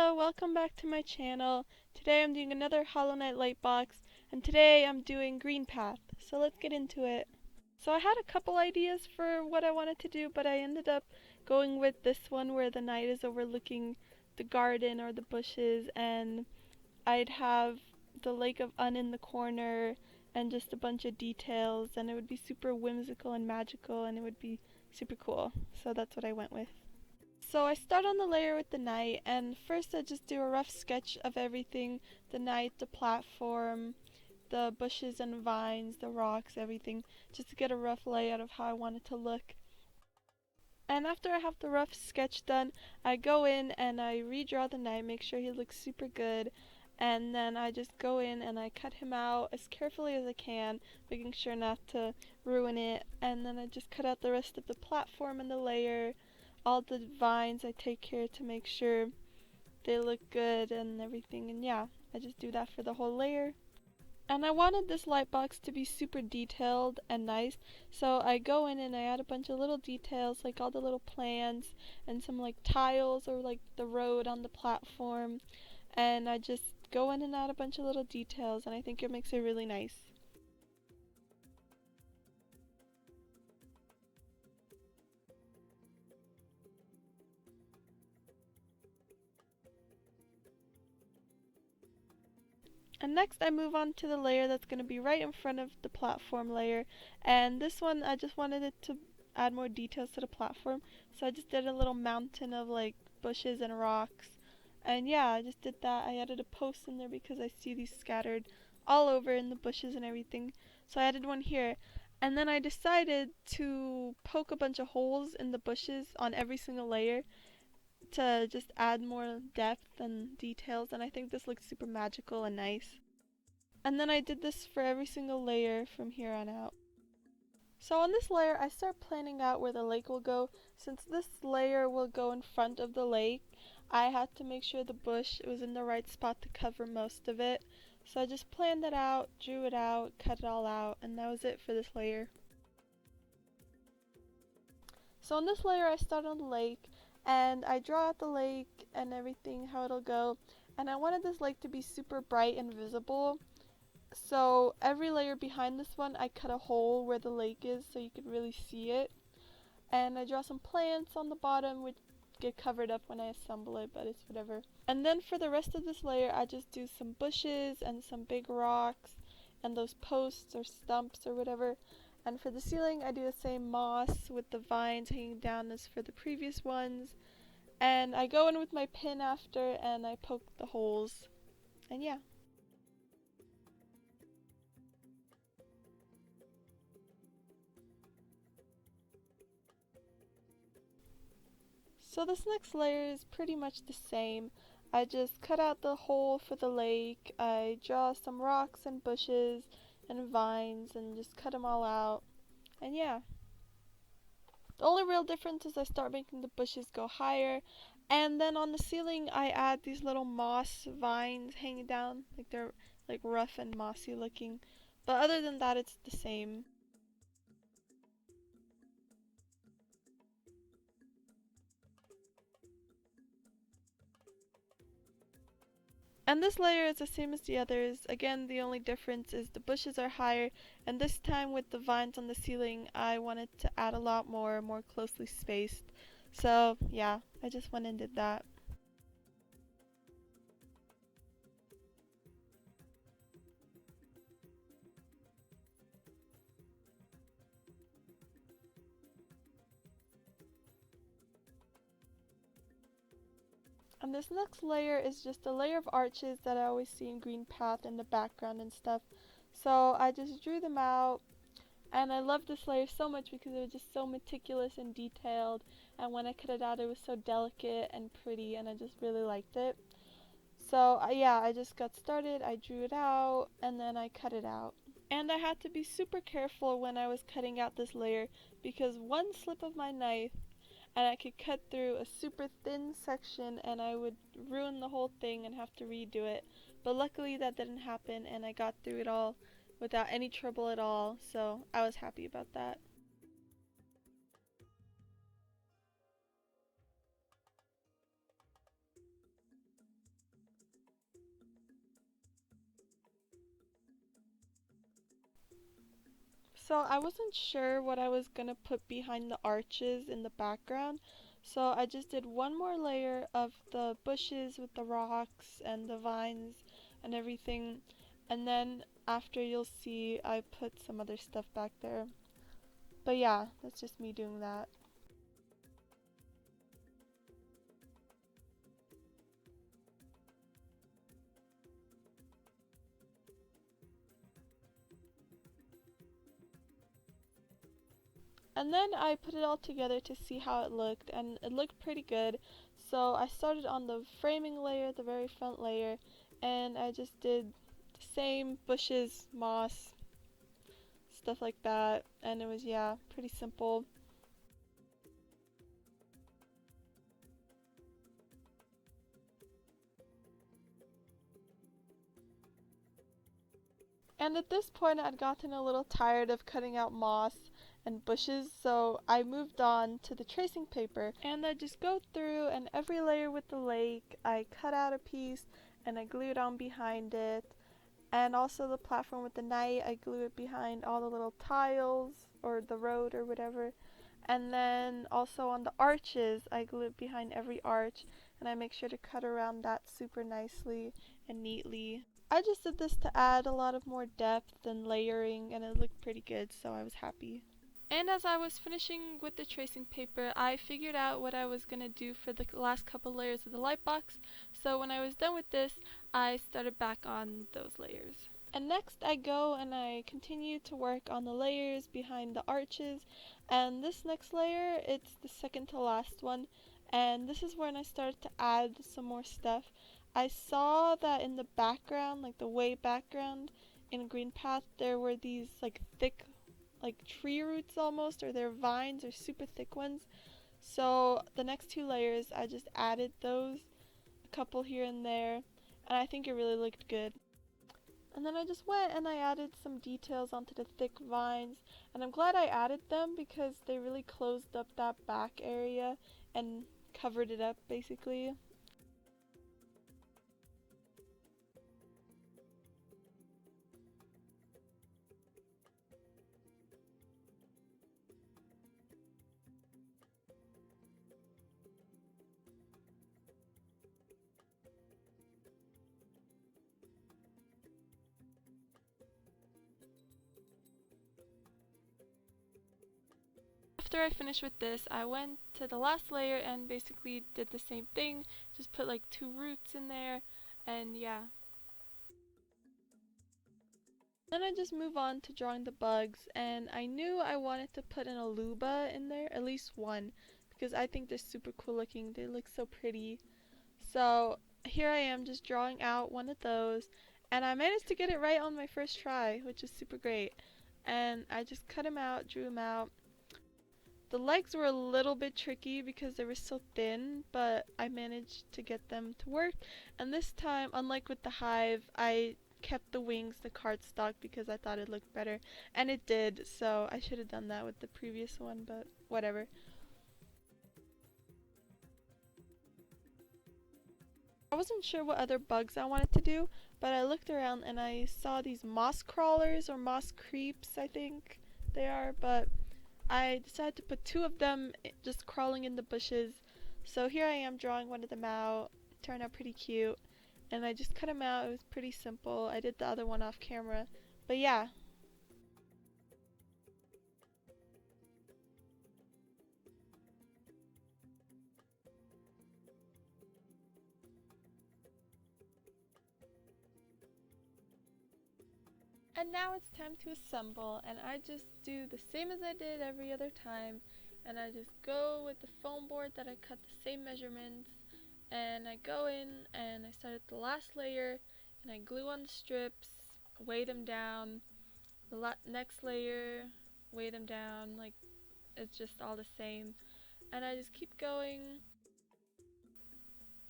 Hello, welcome back to my channel. Today I'm doing another Hollow Knight lightbox, and today I'm doing Greenpath. So let's get into it. So I had a couple ideas for what I wanted to do, but I ended up going with this one where the knight is overlooking the garden or the bushes, and I'd have the Lake of Un in the corner and just a bunch of details, and it would be super whimsical and magical, and it would be super cool. So that's what I went with. So I start on the layer with the knight, and first I just do a rough sketch of everything: the knight, the platform, the bushes and vines, the rocks, everything, just to get a rough layout of how I want it to look. And after I have the rough sketch done, I go in and I redraw the knight, make sure he looks super good, and then I just go in and I cut him out as carefully as I can, making sure not to ruin it, and then I just cut out the rest of the platform and the layer. All the vines I take care to make sure they look good and everything, and yeah, I just do that for the whole layer. And I wanted this lightbox to be super detailed and nice, so I go in and I add a bunch of little details, like all the little plants and some like tiles or like the road on the platform, and I just go in and add a bunch of little details, and I think it makes it really nice. And next I move on to the layer that's going to be right in front of the platform layer, and this one I just wanted it to add more details to the platform, so I just did a little mountain of like bushes and rocks, and yeah, I just did that. I added a post in there because I see these scattered all over in the bushes and everything, so I added one here. And then I decided to poke a bunch of holes in the bushes on every single layer to just add more depth and details, and I think this looks super magical and nice. And then I did this for every single layer from here on out. So on this layer I start planning out where the lake will go. Since this layer will go in front of the lake, I had to make sure the bush was in the right spot to cover most of it. So I just planned it out, drew it out, cut it all out, and that was it for this layer. So on this layer I start on the lake, and I draw out the lake and everything, how it'll go, and I wanted this lake to be super bright and visible. So every layer behind this one I cut a hole where the lake is so you could really see it, and I draw some plants on the bottom which get covered up when I assemble it, but it's whatever. And then for the rest of this layer I just do some bushes and some big rocks and those posts or stumps or whatever. And for the ceiling I do the same moss with the vines hanging down as for the previous ones. And I go in with my pin after and I poke the holes. And yeah. So this next layer is pretty much the same. I just cut out the hole for the lake, I draw some rocks and bushes and vines and just cut them all out. And yeah. The only real difference is I start making the bushes go higher, and then on the ceiling I add these little moss vines hanging down, like they're like rough and mossy looking. But other than that it's the same. And this layer is the same as the others. Again, the only difference is the bushes are higher, and this time with the vines on the ceiling I wanted to add a lot more closely spaced. So yeah, I just went and did that. And this next layer is just a layer of arches that I always see in Greenpath in the background and stuff. So I just drew them out, and I love this layer so much because it was just so meticulous and detailed, and when I cut it out it was so delicate and pretty, and I just really liked it. So yeah, I just got started, I drew it out, and then I cut it out. And I had to be super careful when I was cutting out this layer because one slip of my knife and I could cut through a super thin section and I would ruin the whole thing and have to redo it. But luckily that didn't happen and I got through it all without any trouble at all, so I was happy about that. So I wasn't sure what I was gonna put behind the arches in the background, so I just did one more layer of the bushes with the rocks and the vines and everything, and then after you'll see I put some other stuff back there. But yeah, that's just me doing that. And then I put it all together to see how it looked, and it looked pretty good. So I started on the framing layer, the very front layer, and I just did the same bushes, moss, stuff like that, and it was, yeah, pretty simple. And at this point I'd gotten a little tired of cutting out moss and bushes, so I moved on to the tracing paper, and I just go through and every layer with the lake I cut out a piece and I glued on behind it. And also the platform with the night, I glue it behind all the little tiles or the road or whatever. And then also on the arches, I glue it behind every arch, and I make sure to cut around that super nicely and neatly. I just did this to add a lot of more depth and layering, and it looked pretty good, so I was happy. And as I was finishing with the tracing paper, I figured out what I was going to do for the last couple layers of the light box. So when I was done with this, I started back on those layers. And next I go and I continue to work on the layers behind the arches. And this next layer, it's the second to last one. And this is when I started to add some more stuff. I saw that in the background, like the way background in Greenpath, there were these like thick like tree roots almost, or their vines or super thick ones. So the next two layers I just added those, a couple here and there, and I think it really looked good. And then I just went and I added some details onto the thick vines, and I'm glad I added them because they really closed up that back area and covered it up basically. After I finished with this, I went to the last layer and basically did the same thing, just put like two roots in there, and yeah. Then I just move on to drawing the bugs, and I knew I wanted to put an aluba in there, at least one, because I think they're super cool looking, they look so pretty. So here I am just drawing out one of those, and I managed to get it right on my first try, which is super great. And I just cut him out, drew him out. The legs were a little bit tricky because they were so thin, but I managed to get them to work. And this time, unlike with the hive, I kept the wings the cardstock because I thought it looked better. And it did, so I should have done that with the previous one, but whatever. I wasn't sure what other bugs I wanted to do, but I looked around and I saw these moss crawlers or moss creeps, I think they are, but I decided to put two of them just crawling in the bushes. So here I am drawing one of them out. It turned out pretty cute. And I just cut them out. It was pretty simple. I did the other one off camera. But yeah. And now it's time to assemble. And I just do the same as I did every other time. And I just go with the foam board that I cut the same measurements. And I go in and I start at the last layer. And I glue on the strips, weigh them down. The next layer, weigh them down, like it's just all the same. And I just keep going.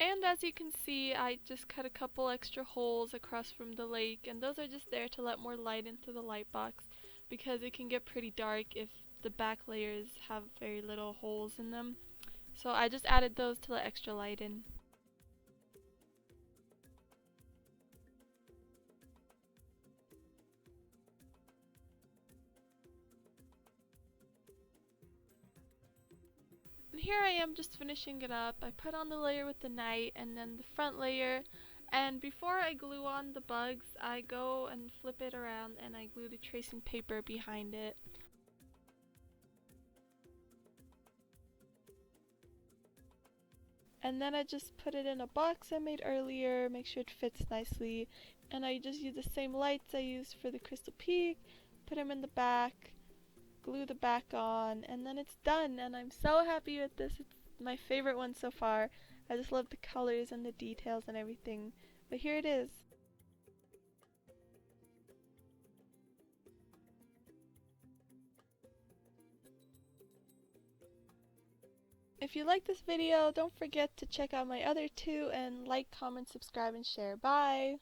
And as you can see, I just cut a couple extra holes across from the lake, and those are just there to let more light into the light box because it can get pretty dark if the back layers have very little holes in them. So I just added those to let extra light in. here I am just finishing it up. I put on the layer with the night and then the front layer, and before I glue on the bugs, I go and flip it around and I glue the tracing paper behind it. And then I just put it in a box I made earlier, make sure it fits nicely, and I just use the same lights I used for the Crystal Peak, put them in the back, glue the back on, and then it's done, and I'm so happy with this. It's my favorite one so far. I just love the colors and the details and everything, but here it is. If you like this video, don't forget to check out my other two and like, comment, subscribe, and share. Bye!